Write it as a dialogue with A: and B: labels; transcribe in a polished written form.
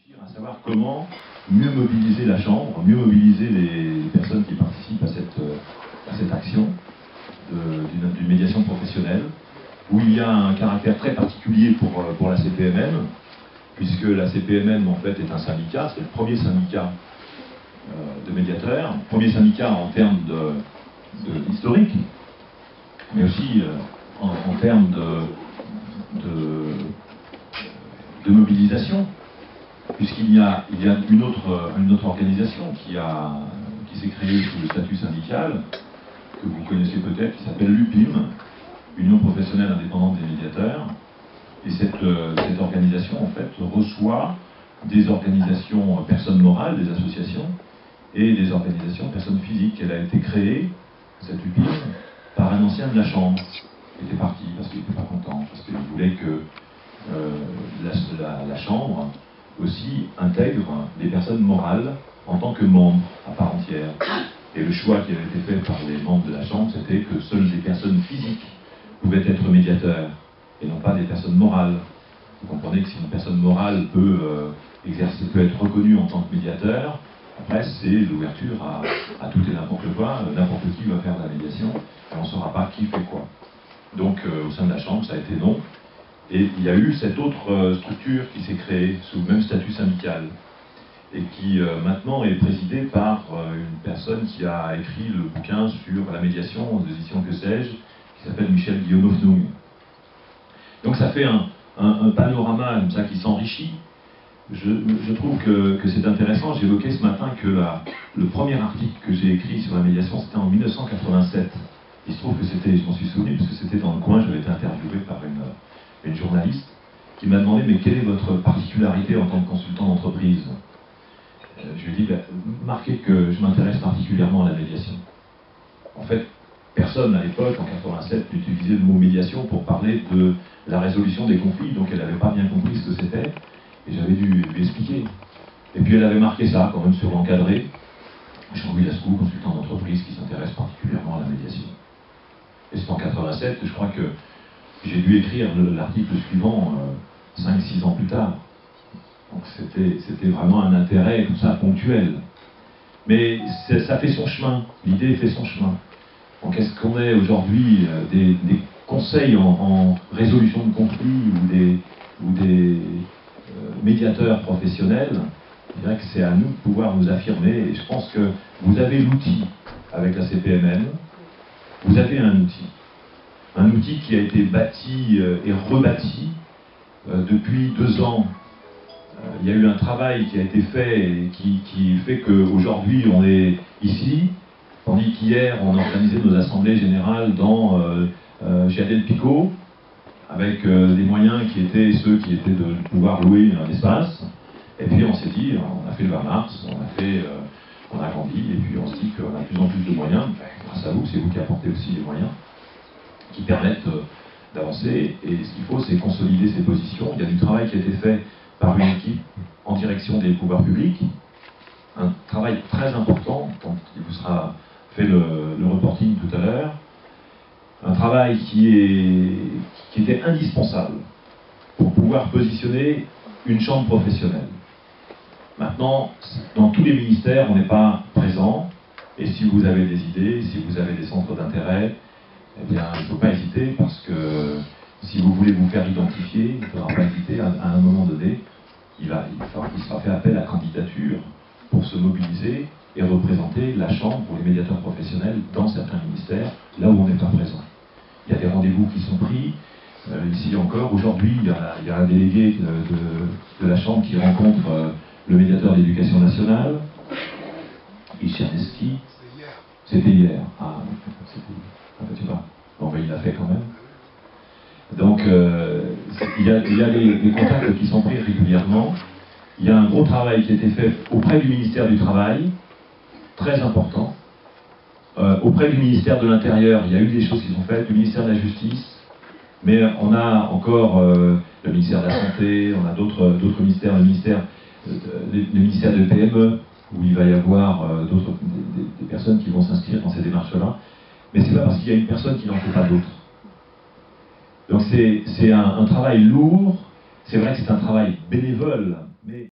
A: réfléchir à savoir comment mieux mobiliser la Chambre, mieux mobiliser les personnes qui participent à cette action d'une médiation professionnelle, où il y a un caractère très particulier pour la CPMN, puisque la CPMN en fait est un syndicat, c'est le premier syndicat de médiateurs, premier syndicat en termes historique, mais aussi en termes de mobilisation, puisqu'il y a une autre organisation qui s'est créée sous le statut syndical, que vous connaissez peut-être, qui s'appelle l'UPIM, Union professionnelle indépendante des médiateurs. Et cette organisation, en fait, reçoit des organisations personnes morales, des associations, et des organisations personnes physiques. Elle a été créée, cette UPIM, par un ancien de la Chambre, qui était parti parce qu'il n'était pas content, parce qu'il voulait que la Chambre aussi intègre des personnes morales en tant que membres à part entière. Et le choix qui avait été fait par les membres de la Chambre, c'était que seules des personnes physiques pouvaient être médiateurs, et non pas des personnes morales. Vous comprenez que si une personne morale peut être reconnue en tant que médiateur, après c'est l'ouverture à tout et n'importe quoi, n'importe qui va faire de la médiation, et on ne saura pas qui fait quoi. Donc au sein de la Chambre, ça a été non. Et il y a eu cette autre structure qui s'est créée sous le même statut syndical, et qui maintenant est présidée par une personne qui a écrit le bouquin sur la médiation aux éditions Que sais-je, qui s'appelle Michel Guillaume-Ofnung. Donc ça fait un panorama comme ça qui s'enrichit. Je trouve que c'est intéressant. J'évoquais ce matin que le premier article que j'ai écrit sur la médiation, c'était en 1987. Il se trouve que c'était, je m'en suis souvenu, parce que c'était dans le coin, j'avais été interviewé par une journaliste qui m'a demandé « Mais quelle est votre particularité en tant que consultant d'entreprise ?» Je lui ai dit marquez que je m'intéresse particulièrement à la médiation. En fait, personne à l'époque, en 87, n'utilisait le mot médiation pour parler de la résolution des conflits, donc elle n'avait pas bien compris ce que c'était, et j'avais dû lui expliquer. Et puis elle avait marqué ça quand même sur l'encadré, Jean-Louis Lascaux, consultant d'entreprise qui s'intéresse particulièrement à la médiation. Et c'est en 87 que je crois que j'ai dû écrire l'article suivant 5-6 ans plus tard. Donc c'était vraiment un intérêt comme ça ponctuel. Mais ça fait son chemin, l'idée fait son chemin. Donc est-ce qu'on est aujourd'hui des conseils en résolution de conflits ou des médiateurs professionnels? Je dirais que c'est à nous de pouvoir nous affirmer, et je pense que vous avez l'outil avec la CPMN, vous avez un outil qui a été bâti et rebâti depuis 2 ans. Il y a eu un travail qui a été fait et qui fait qu'aujourd'hui on est ici, tandis qu'hier on organisait nos assemblées générales chez Adèle Picot, avec des moyens qui étaient ceux qui étaient de pouvoir louer un espace. Et puis on s'est dit, on a fait le 20 mars, on a grandi, et puis on se dit qu'on a de plus en plus de moyens. Grâce à vous, c'est vous qui apportez aussi les moyens qui permettent d'avancer. Et ce qu'il faut, c'est consolider ces positions. Il y a du travail qui a été fait par une équipe en direction des pouvoirs publics, un travail très important, quand il vous sera fait le reporting tout à l'heure, un travail qui était indispensable pour pouvoir positionner une chambre professionnelle. Maintenant, dans tous les ministères, on n'est pas présent, et si vous avez des idées, si vous avez des centres d'intérêt, eh bien, il ne faut pas hésiter, parce que si vous voulez vous faire identifier, il ne faudra pas hésiter, à un moment donné, il sera fait appel à candidature pour se mobiliser et représenter la Chambre pour les médiateurs professionnels dans certains ministères, là où on n'est pas présent. Il y a des rendez-vous qui sont pris. Ici encore, aujourd'hui, il y a un délégué de la Chambre qui rencontre le médiateur de l'Éducation nationale, Icherneski. C'était hier. Ah, tu vois. Bon, ben, il l'a fait quand même. Donc, il y a des contacts qui sont pris régulièrement. Il y a un gros travail qui a été fait auprès du ministère du Travail, très important. Auprès du ministère de l'Intérieur, il y a eu des choses qui sont faites, du ministère de la Justice, mais on a encore le ministère de la Santé, on a d'autres ministères, le ministère de PME, où il va y avoir des personnes qui vont s'inscrire dans ces démarches-là. Mais c'est pas parce qu'il y a une personne qui n'en fait pas d'autres. Donc c'est un travail lourd, c'est vrai que c'est un travail bénévole, mais...